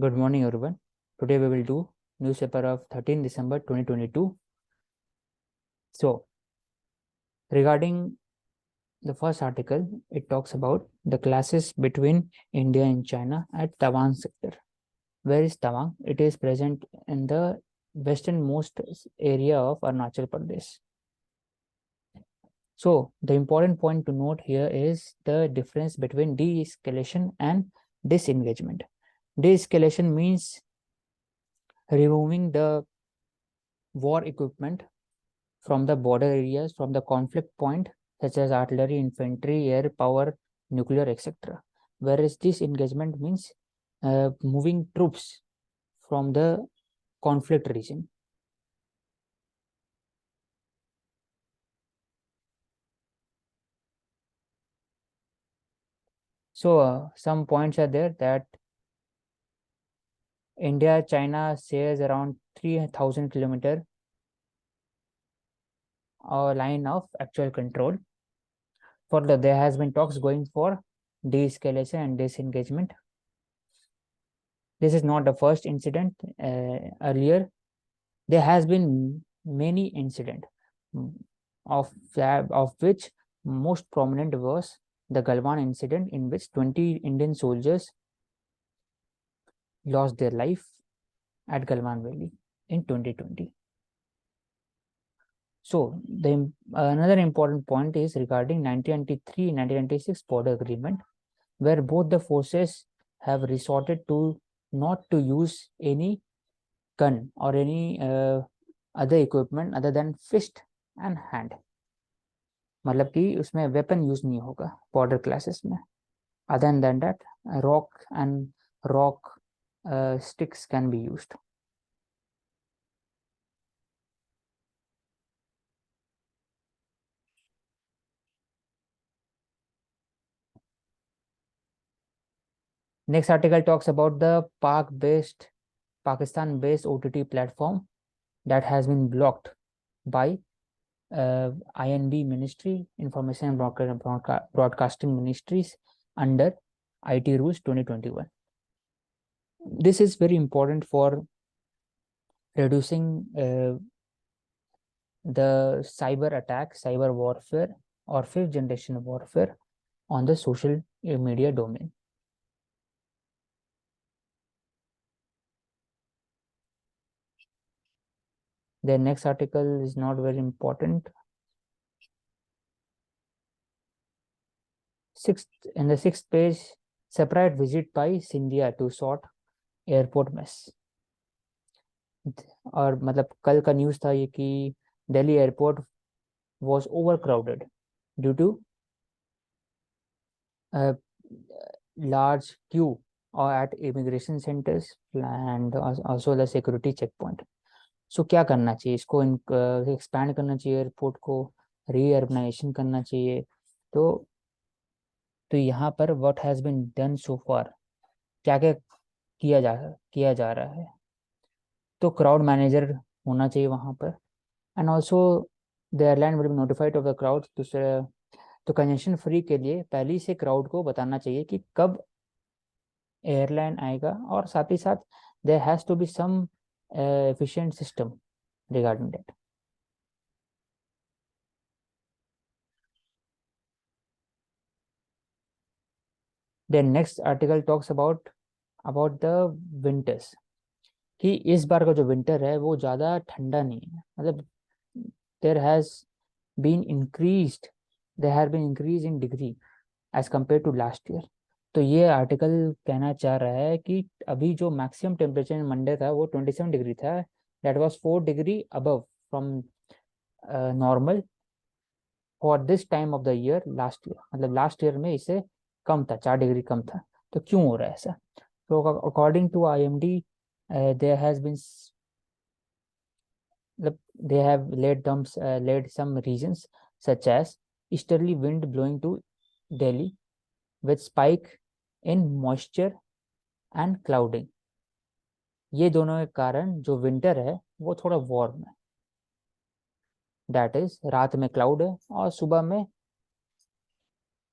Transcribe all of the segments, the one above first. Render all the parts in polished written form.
Good morning, everyone. Today we will do newspaper of 13 December 2022. So, regarding the first article, it talks about the clashes between India and China at Tawang sector. Where is Tawang? It is present in the westernmost area of Arunachal Pradesh. So, the important point to note here is the difference between de-escalation and disengagement. De-escalation means removing the war equipment from the border areas, from the conflict point, such as artillery, infantry, air power, nuclear, etc. Whereas this engagement means moving troops from the conflict region. So some points are there that India, China shares around 3,000 kilometer line of actual control. There has been talks going for de-escalation and disengagement. This is not the first incident. Earlier, there has been many incidents, of which most prominent was the Galwan incident, in which 20 Indian soldiers lost their life at Galwan Valley in 2020. So another important point is regarding 1993-1996 border agreement, where both the forces have resorted to not to use any gun or any other equipment other than fist and hand. मतलब कि उसमें weapon use नहीं होगा border classes में. Other than that rock sticks can be used. Next article talks about the Pakistan-based OTT platform that has been blocked by INB Ministry, Information and Broadcasting Ministries, under IT Rules 2021. This is very important for reducing the cyber attack, cyber warfare, or fifth generation warfare on the social media domain. The next article is not very important. In the sixth page, separate visit by Scindia to sort airport mess. और मतलब कल का news था ये कि Delhi airport was overcrowded due to a large queue or at immigration centers and also the security checkpoint. So क्या करना चाहिए? इसको एक्सपैंड करना चाहिए, एयरपोर्ट को रीअर्बनाइजेशन करना चाहिए. तो यहाँ पर what has been done so far, क्या क्या किया जा रहा है. तो क्राउड मैनेजर होना चाहिए वहाँ पर, and also the airline will be notified of the crowd. तो कंजेशन फ्री के लिए पहले से क्राउड को बताना चाहिए कि कब एयरलाइन आएगा, और साथ ही साथ there has to be some efficient system regarding that. Then next article talks about the winters, कि इस बार का जो विंटर है वो ज़्यादा ठंडा नहीं है. मतलब there has been increased in degree as compared to last year. तो ये आर्टिकल कहना चाह रहा है कि अभी जो मैक्सिमम टेम्परेचर मंडे था वो 27 डिग्री था. That was 4 degree above from normal for this time of the year last year. मतलब लास्ट ईयर में इसे कम था, 4 डिग्री कम था. तो क्यों हो रहा है ऐसा? तो according to IMD there has been they have laid some reasons such as easterly wind blowing to Delhi with spike in moisture and clouding. ये दोनों के कारण जो विंटर है वो थोड़ा वार्म है. दैट इज रात में क्लाउड है और सुबह में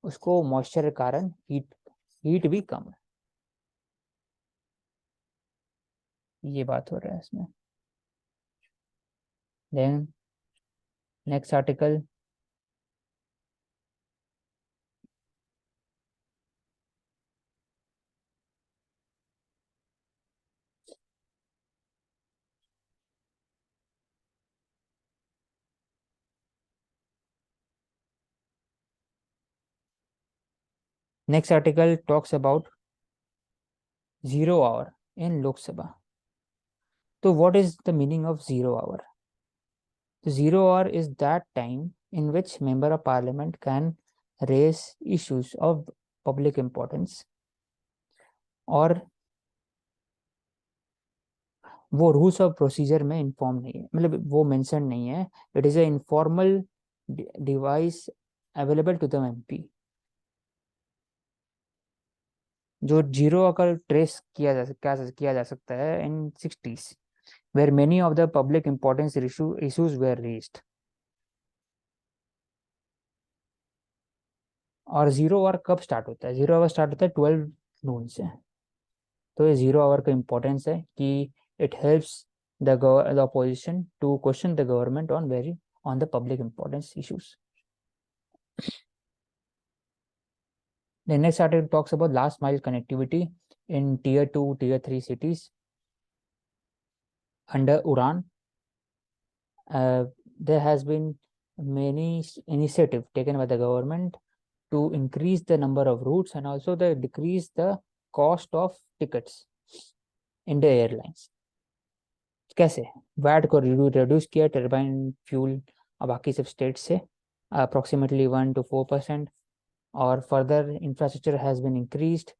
उसको मॉइस्चर के कारण हीट भी कम है. ये बात हो रहा है इसमें। Then next article, next article talks about 0 hour in Lok Sabha. So what is the meaning of 0 hour? The 0 hour is that time in which member of parliament can raise issues of public importance, और वो rules of procedure में inform नहीं है, मतलब वो mention नहीं है। It is a informal device available to the MP, जो जीरो अगर ट्रेस किया जा सकता है in 60s, where many of the public importance issues were raised. और 0 आवर कब स्टार्ट होता है? 0 आवर स्टार्ट होता है 12 नून से। तो ये 0 आवर का इम्पोर्टेंस है कि it helps the opposition to question the government on the public importance issues. The next article talks about last mile connectivity in tier 2, tier 3 cities. Under URAN, there has been many initiatives taken by the government to increase the number of routes and also decrease the cost of tickets in the airlines. कैसे? VAT को reduce किया turbine fuel बाकी सब state से approximately 1 to 4%, और further infrastructure has been increased.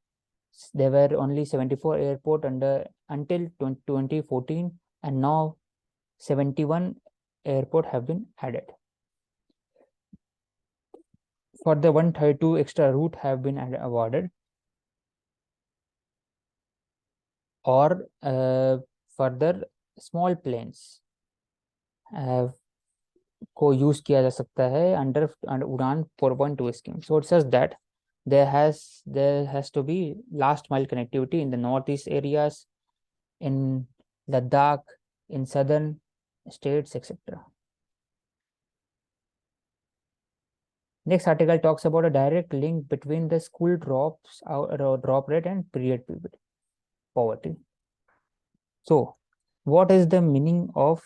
There were only 74 airports until 2014, and now 71 airports have been added. For the 132 extra route have been awarded, or further small planes को use किया जा सकता है under उड़ान 4.2 scheme. So it says that there has to be last mile connectivity in the northeast areas, in Ladakh, in southern states, etc. Next article talks about a direct link between the school drop rate and period poverty. So, what is the meaning of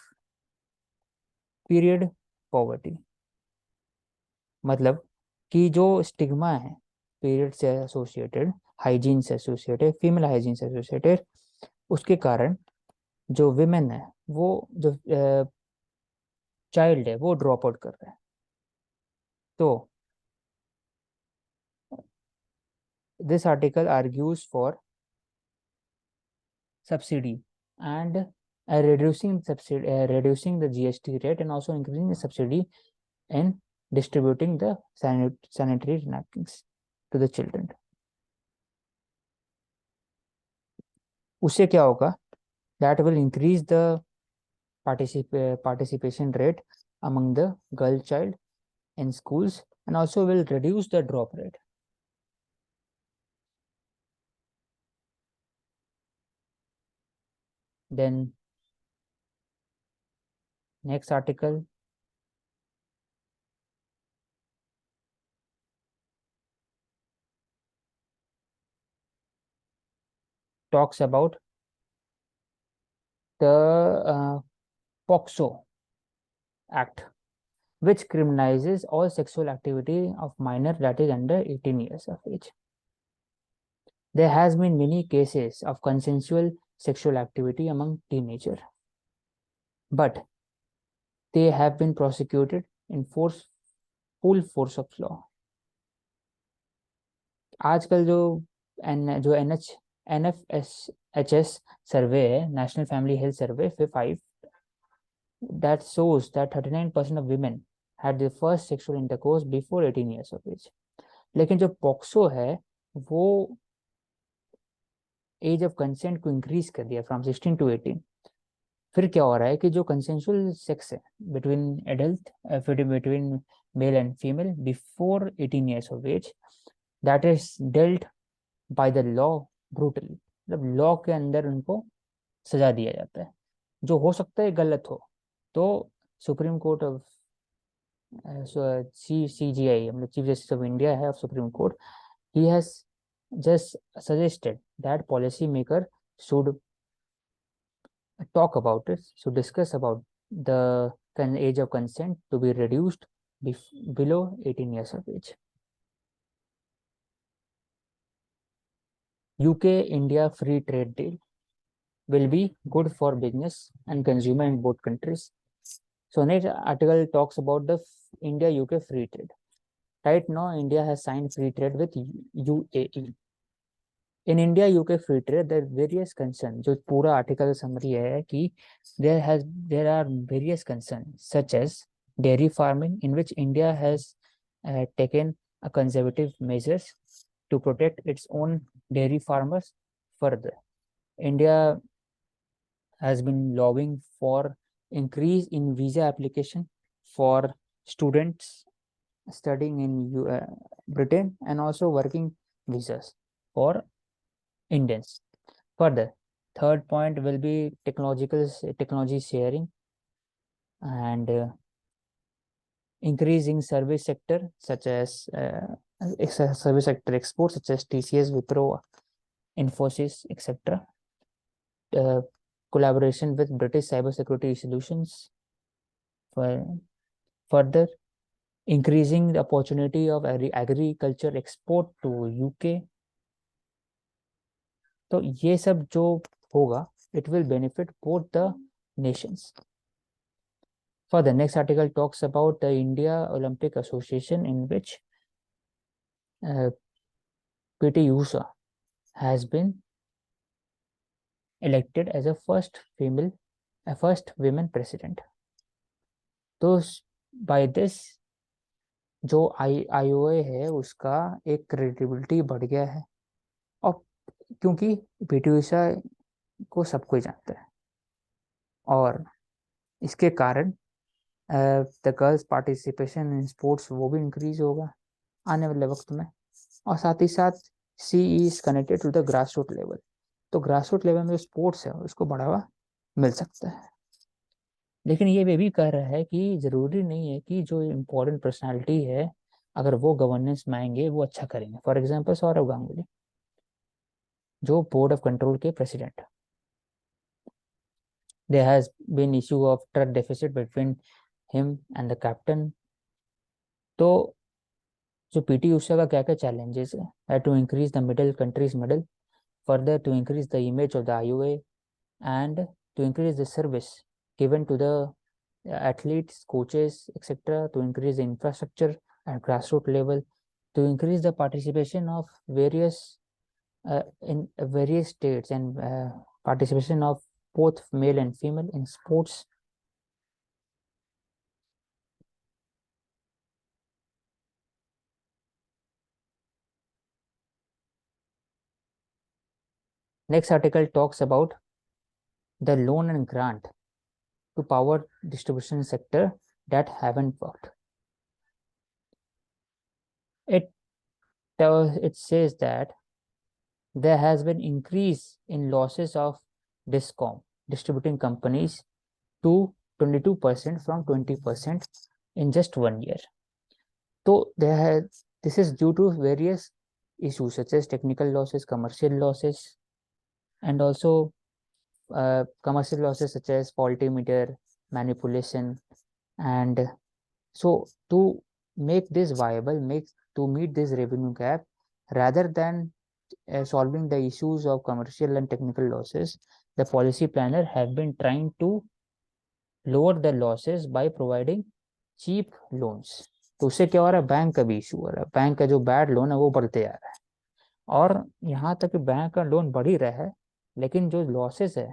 period poverty? मतलब कि जो stigma है period से associated, hygiene से associated, female hygiene से associated, उसके कारण जो विमेन है, वो जो चाइल्ड है, वो ड्रॉप आउट कर रहे हैं. तो this article argues for subsidy and reducing the GST rate, and also increasing the subsidy in distributing the sanitary napkins to the children. उससे क्या होगा? That will increase the participation rate among the girl child in schools, and also will reduce the drop rate. Then next article talks about the POCSO Act, which criminalizes all sexual activity of minor that is under 18 years of age. There has been many cases of consensual sexual activity among teenagers, but they have been prosecuted in full force of law. आजकल जो NFHS सर्वे है, national family health survey 5, that shows that 39% of women had their first sexual intercourse before 18 years of age. लेकिन जो POCSO है वो as of consent को increase कर दिया फ्रॉम 16 to 18. फिर क्या हो रहा है कि जो कंसेंसुअल सेक्स है between adult, between male and female before 18 years of age, that is dealt by the law brutally. मतलब लॉ के अंदर उनको सजा दिया जाता है, जो हो सकता है गलत हो। तो सुप्रीम कोर्ट ऑफ CGI, मतलब चीफ जस्टिस ऑफ इंडिया है, of supreme court, he has just suggested that policy maker should talk about it, should discuss about the age of consent to be reduced below 18 years of age. UK India free trade deal will be good for business and consumer in both countries. So next article talks about the India UK free trade. Right now India has signed free trade with UAE. In India UK free trade there various concern, जो पूरा article summary है कि there are various concern such as dairy farming, in which India has taken a conservative measures to protect its own dairy farmers. Further, India has been lobbying for increase in visa application for students studying in Britain, and also working visas for Indians. Further, third point will be technology sharing and increasing service sector such as service sector exports such as TCS, Wipro, Infosys, etc. Collaboration with British cybersecurity solutions. Further, increasing the opportunity of agriculture export to UK. तो ये सब जो होगा, it will benefit both the nations. For the next article talks about the India Olympic Association, in which PT Usha has been elected as a first women president. तो by this जो IOA है उसका एक credibility बढ़ गया है, और क्योंकि पीटी उषा को सब कोई जानता है, और इसके कारण the girls participation in sports वो भी इंक्रीज होगा आने वाले वक्त में, और साथ ही साथ she is connected to the grass root level. तो ग्रास रूट लेवल में जो स्पोर्ट्स है उसको बढ़ावा मिल सकता है। लेकिन ये भी कह रहा है कि जरूरी नहीं है कि जो इम्पोर्टेंट पर्सनालिटी है अगर वो गवर्नेंस में आएंगे वो अच्छा करेंगे। फॉर एग्जाम्पल सौरव गांगुली, जो बोर्ड ऑफ कंट्रोल के president, there has been issue of trust deficit between him and the captain। तो जो पीटी उषा का क्या क्या चैलेंजेस है, to increase the middle countries middle, further to increase the image of the IOA, and to increase the service given to the athletes, coaches, etc., to increase the infrastructure at grassroots level, to increase the participation of in various states, and participation of both male and female in sports. Next article talks about the loan and grant to power distribution sector that haven't worked. It says that there has been increase in losses of DISCOM, distributing companies, to 22% from 20% in just 1 year. So this is due to various issues such as technical losses, commercial losses, and also commercial losses such as faulty meter manipulation. And so to make this viable, to meet this revenue gap, rather than solving the issues of commercial and technical losses, the policy planner have been trying to lower the losses by providing cheap loans। तो उससे क्या हो रहा है, bank का भी issue हो रहा है, बैंक का जो बैड लोन है वो बढ़ते जा रहा है, और यहाँ तक कि बैंक का लोन बढ़ ही रहा है लेकिन जो लॉसेस है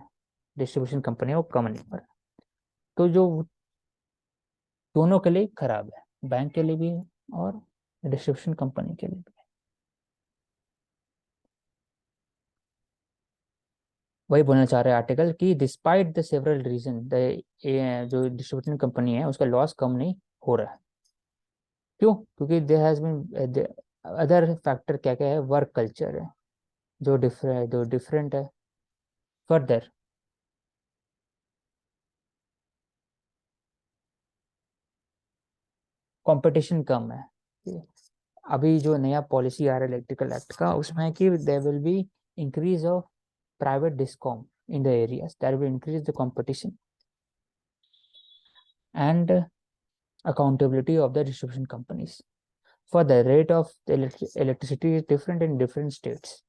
डिस्ट्रीब्यूशन कंपनी वो कम नहीं हो रहा। तो जो दोनों के लिए खराब है, बैंक के लिए भी है और डिस्ट्रीब्यूशन कंपनी के लिए भी। वही बोलना चाह रहे हैं आर्टिकल कि डिस्पाइट द सेवरल रीजन, जो डिस्ट्रीब्यूशन कंपनी है उसका लॉस कम नहीं हो रहा है। क्यों? क्योंकि there has been other factor, क्या क्या है, वर्क कल्चर है जो डिफरेंट है। फर्दर, कंपटीशन कम है। अभी जो नया पॉलिसी आ रहा है इलेक्ट्रिकल एक्ट का, उसमें है कि there will be increase of private discom in the areas, that will increase the competition and accountability of the distribution companies. For the rate of electricity is different in different states.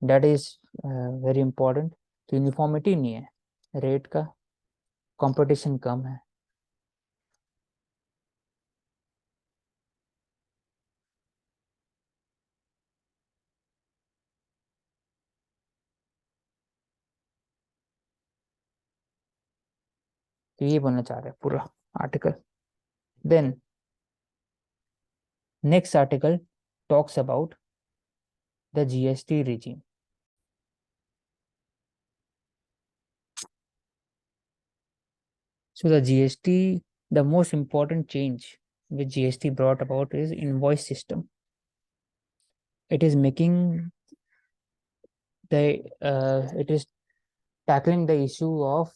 That is very important. तो uniformity नहीं है rate का, competition कम है। तो ये बोलना चाह रहे हैं पूरा आर्टिकल। Then next article talks about the GST regime. So the GST, the most important change which GST brought about is invoice system. It is making it is tackling the issue of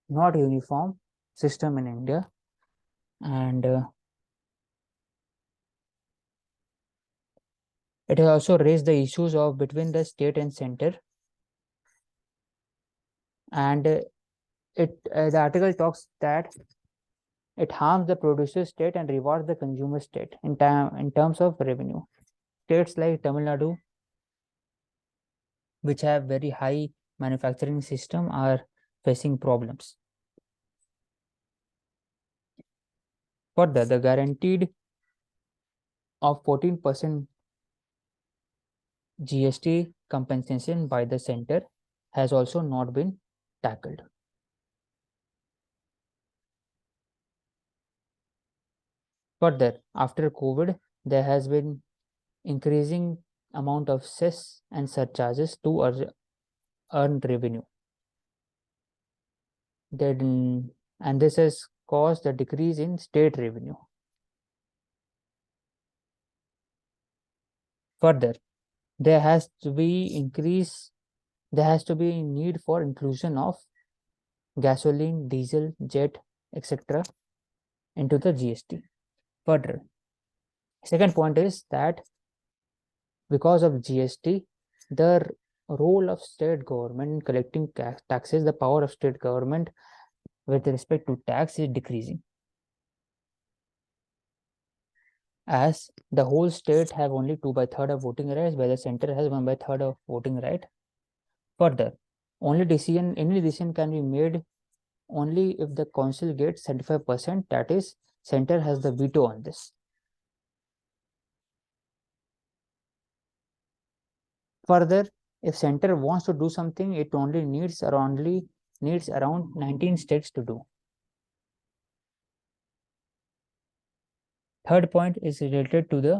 not uniform system in India, and it has also raised the issues of between the state and center, and the article talks that it harms the producer state and rewards the consumer state in terms of revenue. States like Tamil Nadu, which have very high manufacturing system, are facing problems. Further, the guaranteed of 14% GST compensation by the center has also not been tackled. Further, after COVID, there has been increasing amount of cess and surcharges to earn revenue. And this has caused a decrease in state revenue. Further, there has to be need for inclusion of gasoline, diesel, jet, etc. into the GST. Further, second point is that because of GST, the role of state government in collecting taxes, the power of state government with respect to tax is decreasing, as the whole state have only 2/3 of voting rights, where the center has 1/3 of voting right. Further, any decision can be made only if the council gets 75%, that is, center has the veto on this. Further, if center wants to do something, it only needs around 19 states to do. Third point is related to the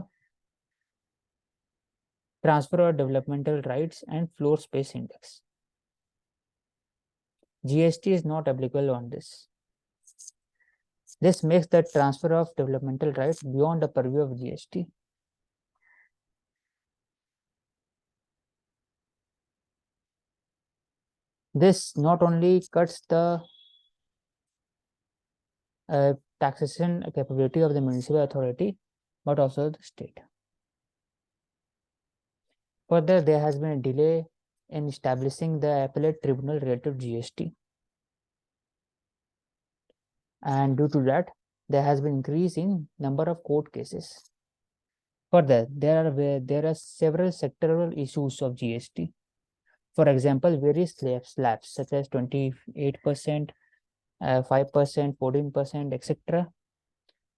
transfer of developmental rights and floor space index. GST is not applicable on this. This makes the transfer of developmental rights beyond the purview of GST. This not only cuts the taxation capability of the municipal authority, but also the state. Further, there has been a delay in establishing the appellate tribunal related to GST. And due to that, there has been increase in number of court cases. Further, there are several sectoral issues of GST. For example, various slabs such as 28%, 5%, 14%, etc.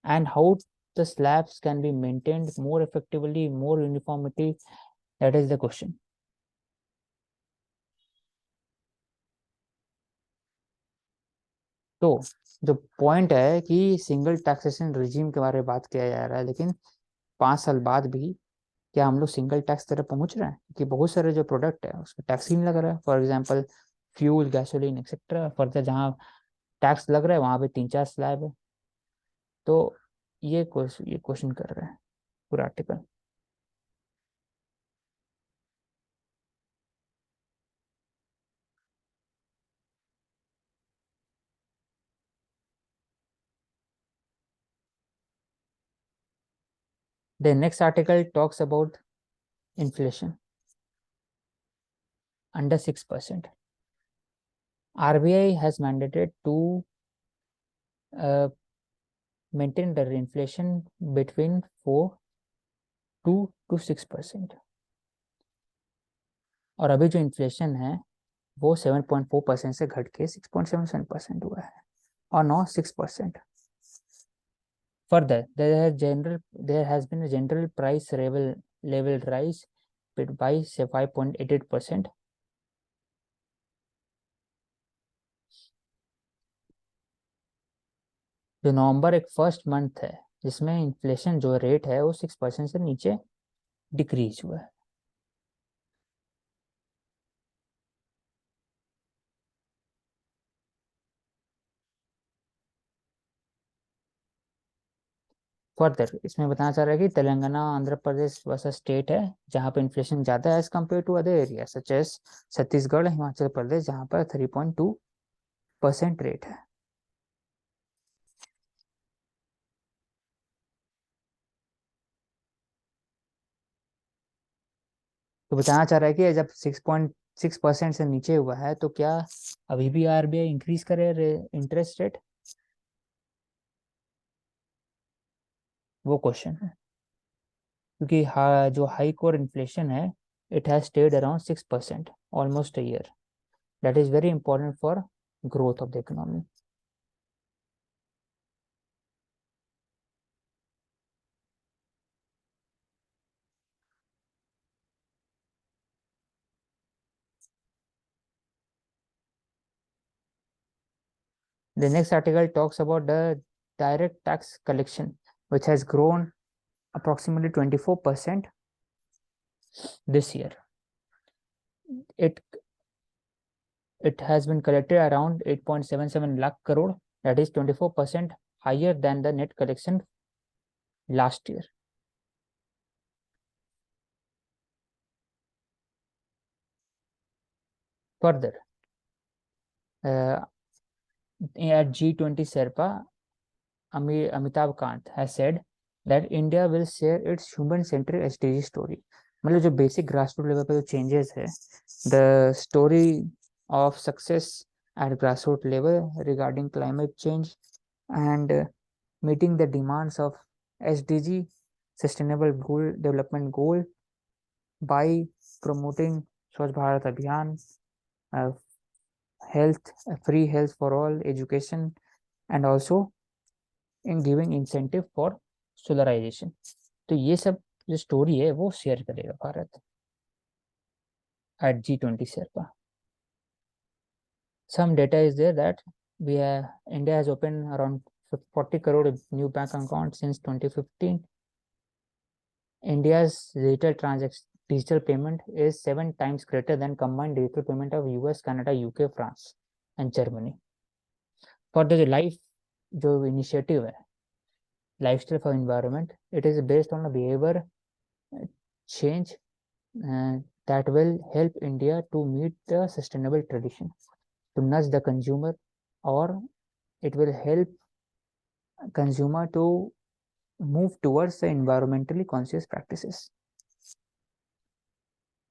And how the slabs can be maintained more effectively, more uniformity, that is the question. तो जो point है कि single taxation regime के बारे में बात किया जा रहा है, लेकिन 5 साल बाद भी क्या हम लोग सिंगल टैक्स तरफ पहुंच रहे हैं? कि बहुत सारे जो प्रोडक्ट है उसमें टैक्स ही नहीं लग रहा है। For example fuel, gasoline etcetera. Further जहाँ टैक्स लग रहा है वहाँ पे 3-4 स्लैब है। तो ये क्वेश्चन कर रहे हैं पूरा article. The next article talks about inflation under 6%. RBI has mandated to uh, maintain the inflation between 2 to 6%. और अभी जो इन्फ्लेशन है वो 7.4% से घट के 6.77% हुआ है और now 6%. Further, there has been a general price level rise by 5.88%. जो नवंबर एक फर्स्ट मंथ है जिसमें इन्फ्लेशन जो रेट है वो 6% से नीचे डिक्रीज हुआ है. फर्दर इसमें बताना चाह रहा है कि तेलंगाना आंध्र प्रदेश वैसा स्टेट है जहाँ पे इन्फ्लेशन ज़्यादा है as compare to other area such as Chhattisgarh Himachal Pradesh जहाँ पर 3.2% रेट है. तो बताना चाह रहा है कि जब 6.6% से नीचे हुआ है तो क्या अभी भी आरबीआई इंक्रीज करे इंटरेस्ट रेट, वो क्वेश्चन है. क्योंकि जो हाई कोर इन्फ्लेशन है it has stayed around 6% almost a year. That is very important for growth of the economy. The next article talks about the direct tax collection, which has grown approximately 24% this year. It it has been collected around 8.77 lakh crore, that is 24% higher than the net collection last year. Further, at G20 Sherpa, Amitabh Kant has said that India will share its human-centric SDG story. मतलब जो basic grassroot level पे जो changes है, the story of success at grassroots level regarding climate change and meeting the demands of SDG, Sustainable Goal Development Goal, by promoting Swachh Bharat Abhiyan, uh, health, free health for all, education, and also in giving incentive for solarisation. तो ये सब जो story है वो share करेगा Bharat at G20 sherpa. Some data is there that India has opened around 40 crore new bank accounts since 2015. India's digital payment is 7 times greater than combined digital payment of US, Canada, UK, France and Germany. For the life जो initiative है lifestyle for environment, it is based on a behavior change that will help India to meet the sustainable tradition, to nudge the consumer, or it will help consumer to move towards the environmentally conscious practices.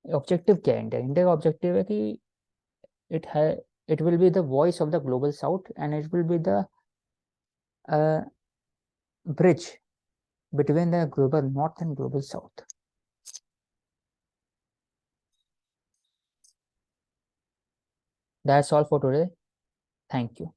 Objective क्या है India का objective है कि it है it will be the voice of the global south and it will be the bridge between the global north and global south. That's all for today. Thank you.